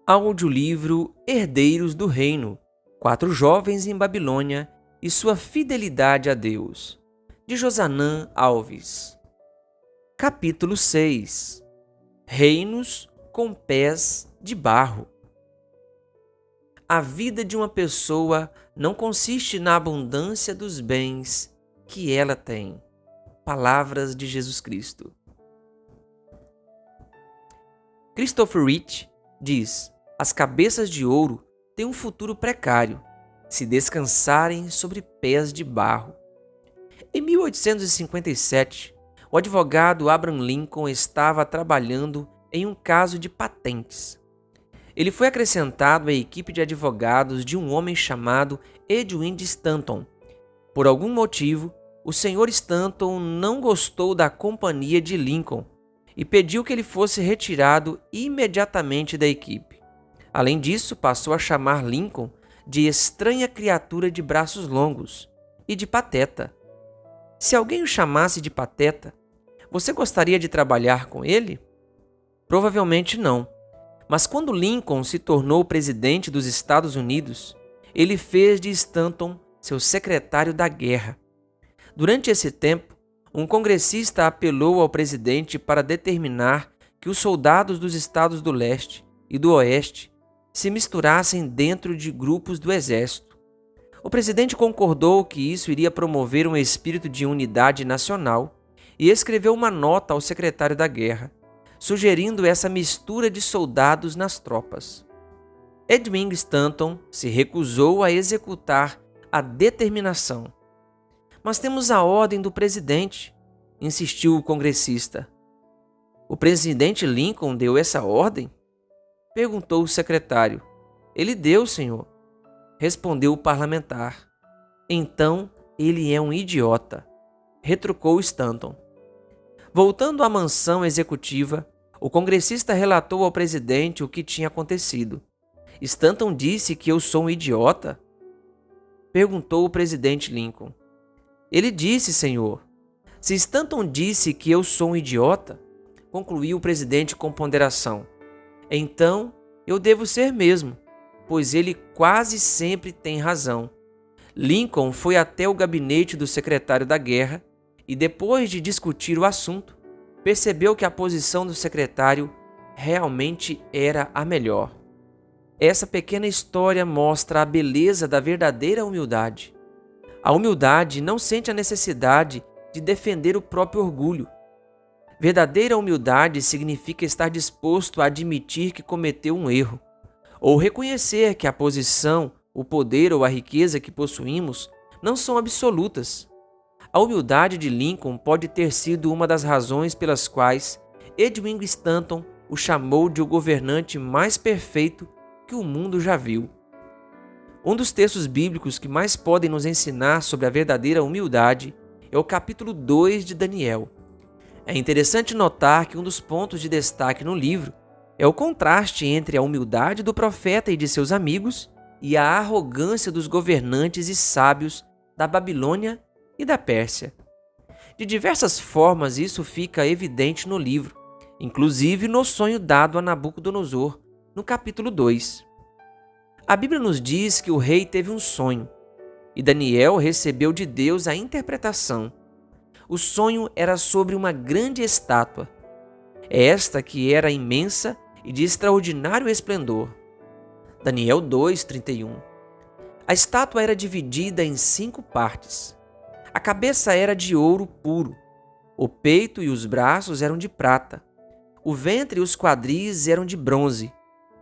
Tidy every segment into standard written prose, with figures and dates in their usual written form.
Audiolivro Herdeiros do Reino: Quatro jovens em Babilônia e sua fidelidade a Deus, de Josanã Alves. Capítulo 6: Reinos com pés de barro. A vida de uma pessoa não consiste na abundância dos bens que ela tem. Palavras de Jesus Cristo. Christopher Rich diz: as cabeças de ouro têm um futuro precário se descansarem sobre pés de barro. Em 1857, o advogado Abraham Lincoln estava trabalhando em um caso de patentes. Ele foi acrescentado à equipe de advogados de um homem chamado Edwin Stanton. Por algum motivo, o Sr. Stanton não gostou da companhia de Lincoln e pediu que ele fosse retirado imediatamente da equipe. Além disso, passou a chamar Lincoln de estranha criatura de braços longos e de pateta. Se alguém o chamasse de pateta, você gostaria de trabalhar com ele? Provavelmente não. Mas quando Lincoln se tornou presidente dos Estados Unidos, ele fez de Stanton seu secretário da guerra. Durante esse tempo, um congressista apelou ao presidente para determinar que os soldados dos estados do leste e do oeste se misturassem dentro de grupos do exército. O presidente concordou que isso iria promover um espírito de unidade nacional e escreveu uma nota ao secretário da guerra, sugerindo essa mistura de soldados nas tropas. Edwin Stanton se recusou a executar a determinação. Mas temos a ordem do presidente, insistiu o congressista. O presidente Lincoln deu essa ordem? Perguntou o secretário. Ele deu, senhor, respondeu o parlamentar. Então ele é um idiota, retrucou Stanton. Voltando à mansão executiva, o congressista relatou ao presidente o que tinha acontecido. Stanton disse que eu sou um idiota? Perguntou o presidente Lincoln. Ele disse, senhor. Se Stanton disse que eu sou um idiota, concluiu o presidente com ponderação, então eu devo ser mesmo, pois ele quase sempre tem razão. Lincoln foi até o gabinete do secretário da guerra e, depois de discutir o assunto, percebeu que a posição do secretário realmente era a melhor. Essa pequena história mostra a beleza da verdadeira humildade. A humildade não sente a necessidade de defender o próprio orgulho. Verdadeira humildade significa estar disposto a admitir que cometeu um erro, ou reconhecer que a posição, o poder ou a riqueza que possuímos não são absolutas. A humildade de Lincoln pode ter sido uma das razões pelas quais Edwin Stanton o chamou de o governante mais perfeito que o mundo já viu. Um dos textos bíblicos que mais podem nos ensinar sobre a verdadeira humildade é o capítulo 2 de Daniel. É interessante notar que um dos pontos de destaque no livro é o contraste entre a humildade do profeta e de seus amigos e a arrogância dos governantes e sábios da Babilônia e da Pérsia. De diversas formas isso fica evidente no livro, inclusive no sonho dado a Nabucodonosor, no capítulo 2. A Bíblia nos diz que o rei teve um sonho, e Daniel recebeu de Deus a interpretação. O sonho era sobre uma grande estátua, esta que era imensa e de extraordinário esplendor. Daniel 2:31. A estátua era dividida em 5 partes. A cabeça era de ouro puro, o peito e os braços eram de prata, o ventre e os quadris eram de bronze,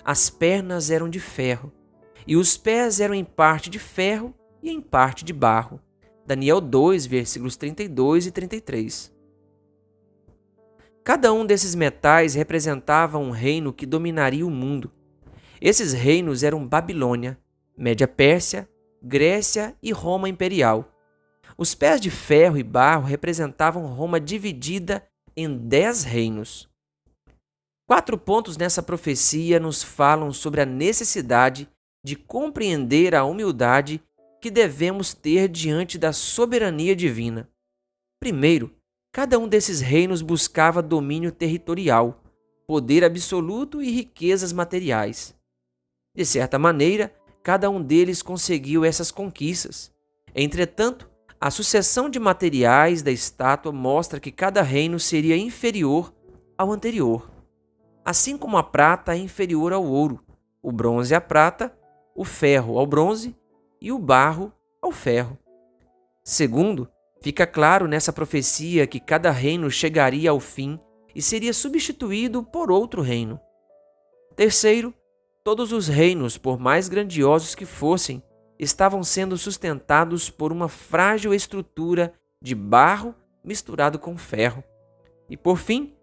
as pernas eram de ferro, e os pés eram em parte de ferro e em parte de barro. Daniel 2, versículos 32 e 33. Cada um desses metais representava um reino que dominaria o mundo. Esses reinos eram Babilônia, Média Pérsia, Grécia e Roma Imperial. Os pés de ferro e barro representavam Roma dividida em 10 reinos. 4 pontos nessa profecia nos falam sobre a necessidade de compreender a humildade que devemos ter diante da soberania divina. Primeiro, cada um desses reinos buscava domínio territorial, poder absoluto e riquezas materiais. De certa maneira, cada um deles conseguiu essas conquistas. Entretanto, a sucessão de materiais da estátua mostra que cada reino seria inferior ao anterior. Assim como a prata é inferior ao ouro, o bronze à prata, o ferro ao bronze e o barro ao ferro. Segundo, fica claro nessa profecia que cada reino chegaria ao fim e seria substituído por outro reino. Terceiro, todos os reinos, por mais grandiosos que fossem, estavam sendo sustentados por uma frágil estrutura de barro misturado com ferro. E por fim,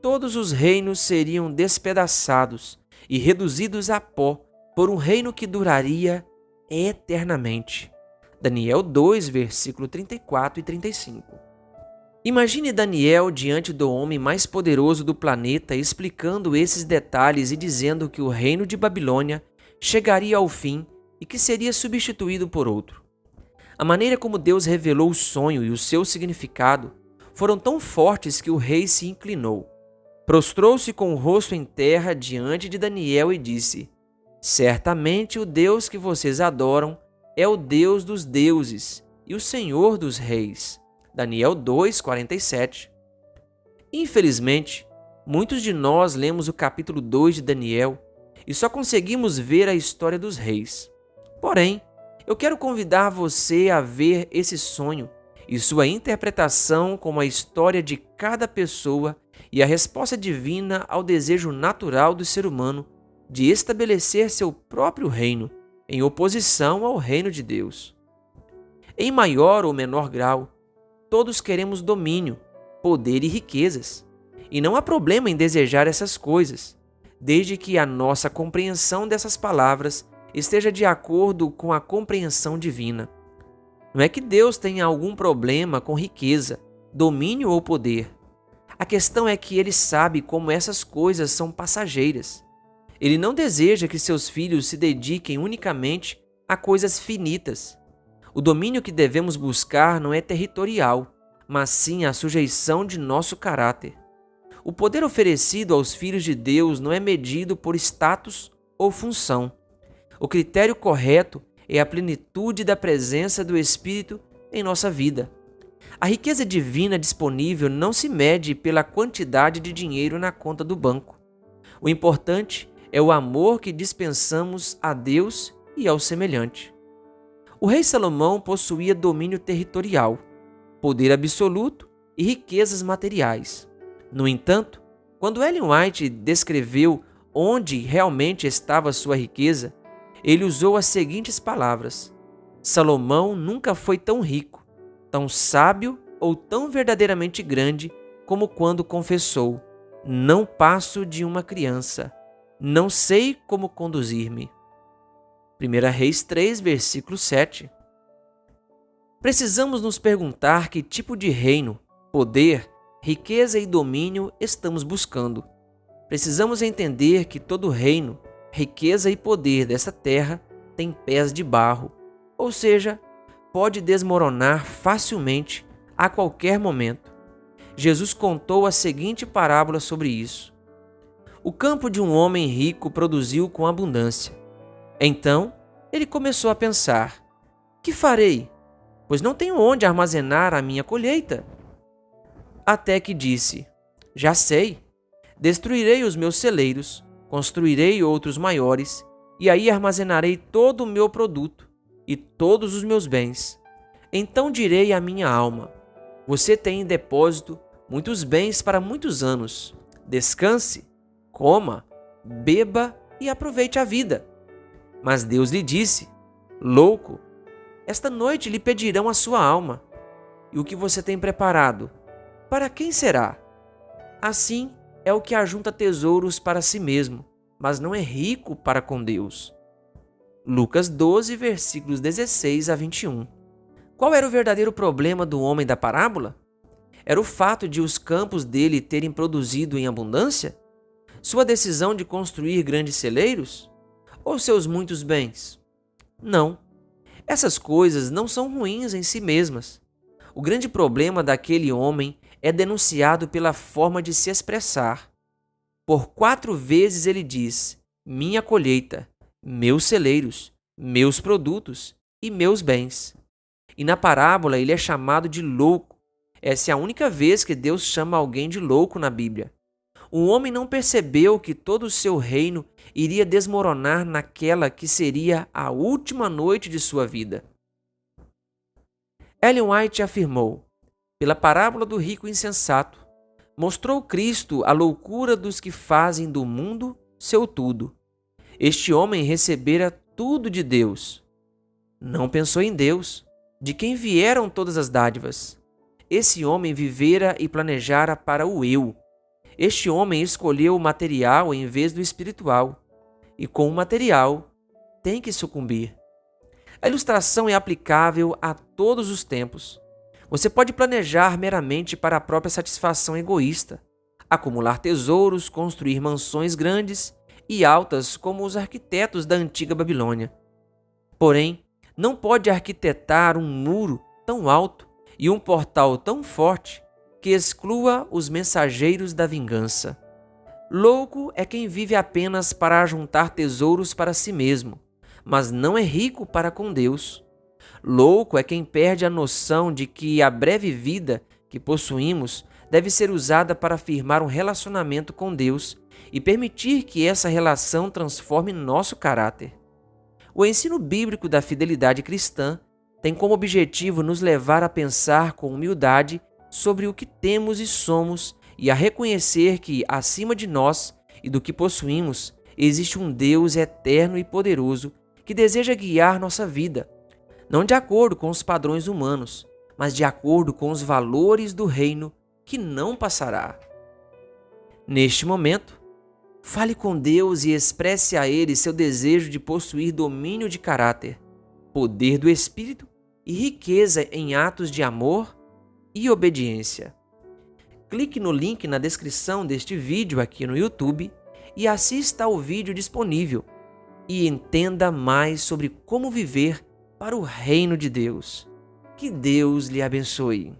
todos os reinos seriam despedaçados e reduzidos a pó por um reino que duraria eternamente. Daniel 2, versículo 34 e 35. Imagine Daniel diante do homem mais poderoso do planeta explicando esses detalhes e dizendo que o reino de Babilônia chegaria ao fim e que seria substituído por outro. A maneira como Deus revelou o sonho e o seu significado foram tão fortes que o rei se inclinou. Prostrou-se com o rosto em terra diante de Daniel e disse: Certamente o Deus que vocês adoram é o Deus dos deuses e o Senhor dos reis. Daniel 2:47. Infelizmente, muitos de nós lemos o capítulo 2 de Daniel e só conseguimos ver a história dos reis. Porém, eu quero convidar você a ver esse sonho e sua interpretação como a história de cada pessoa e a resposta divina ao desejo natural do ser humano de estabelecer seu próprio reino, em oposição ao reino de Deus. Em maior ou menor grau, todos queremos domínio, poder e riquezas. E não há problema em desejar essas coisas, desde que a nossa compreensão dessas palavras esteja de acordo com a compreensão divina. Não é que Deus tenha algum problema com riqueza, domínio ou poder. A questão é que Ele sabe como essas coisas são passageiras. Ele não deseja que seus filhos se dediquem unicamente a coisas finitas. O domínio que devemos buscar não é territorial, mas sim a sujeição de nosso caráter. O poder oferecido aos filhos de Deus não é medido por status ou função. O critério correto é a plenitude da presença do Espírito em nossa vida. A riqueza divina disponível não se mede pela quantidade de dinheiro na conta do banco. O importante é o amor que dispensamos a Deus e ao semelhante. O rei Salomão possuía domínio territorial, poder absoluto e riquezas materiais. No entanto, quando Ellen White descreveu onde realmente estava sua riqueza, ele usou as seguintes palavras: Salomão nunca foi tão rico, tão sábio ou tão verdadeiramente grande como quando confessou: não passo de uma criança, não sei como conduzir-me. 1 Reis 3, versículo 7. Precisamos nos perguntar que tipo de reino, poder, riqueza e domínio estamos buscando. Precisamos entender que todo reino, riqueza e poder dessa terra tem pés de barro, ou seja, pode desmoronar facilmente a qualquer momento. Jesus contou a seguinte parábola sobre isso. O campo de um homem rico produziu com abundância. Então, ele começou a pensar: que farei? Pois não tenho onde armazenar a minha colheita. Até que disse: já sei, destruirei os meus celeiros, construirei outros maiores, e aí armazenarei todo o meu produto e todos os meus bens. Então direi à minha alma: você tem em depósito muitos bens para muitos anos. Descanse, coma, beba e aproveite a vida. Mas Deus lhe disse: louco, esta noite lhe pedirão a sua alma. E o que você tem preparado, para quem será? Assim é o que ajunta tesouros para si mesmo, mas não é rico para com Deus. Lucas 12, versículos 16 a 21. Qual era o verdadeiro problema do homem da parábola? Era o fato de os campos dele terem produzido em abundância? Sua decisão de construir grandes celeiros? Ou seus muitos bens? Não. Essas coisas não são ruins em si mesmas. O grande problema daquele homem é denunciado pela forma de se expressar. Por 4 vezes ele diz: minha colheita, meus celeiros, meus produtos e meus bens. E na parábola ele é chamado de louco. Essa é a única vez que Deus chama alguém de louco na Bíblia. O homem não percebeu que todo o seu reino iria desmoronar naquela que seria a última noite de sua vida. Ellen White afirmou: pela parábola do rico insensato, mostrou Cristo a loucura dos que fazem do mundo seu tudo. Este homem recebera tudo de Deus. Não pensou em Deus, de quem vieram todas as dádivas. Esse homem vivera e planejara para o eu. Este homem escolheu o material em vez do espiritual, e com o material tem que sucumbir. A ilustração é aplicável a todos os tempos. Você pode planejar meramente para a própria satisfação egoísta, acumular tesouros, construir mansões grandes e altas como os arquitetos da antiga Babilônia. Porém, não pode arquitetar um muro tão alto e um portal tão forte que exclua os mensageiros da vingança. Louco é quem vive apenas para ajuntar tesouros para si mesmo, mas não é rico para com Deus. Louco é quem perde a noção de que a breve vida que possuímos deve ser usada para firmar um relacionamento com Deus e permitir que essa relação transforme nosso caráter. O ensino bíblico da fidelidade cristã tem como objetivo nos levar a pensar com humildade sobre o que temos e somos e a reconhecer que, acima de nós e do que possuímos, existe um Deus eterno e poderoso que deseja guiar nossa vida, não de acordo com os padrões humanos, mas de acordo com os valores do reino que não passará. Neste momento, fale com Deus e expresse a Ele seu desejo de possuir domínio de caráter, poder do Espírito e riqueza em atos de amor e obediência. Clique no link na descrição deste vídeo aqui no YouTube e assista ao vídeo disponível e entenda mais sobre como viver para o reino de Deus. Que Deus lhe abençoe.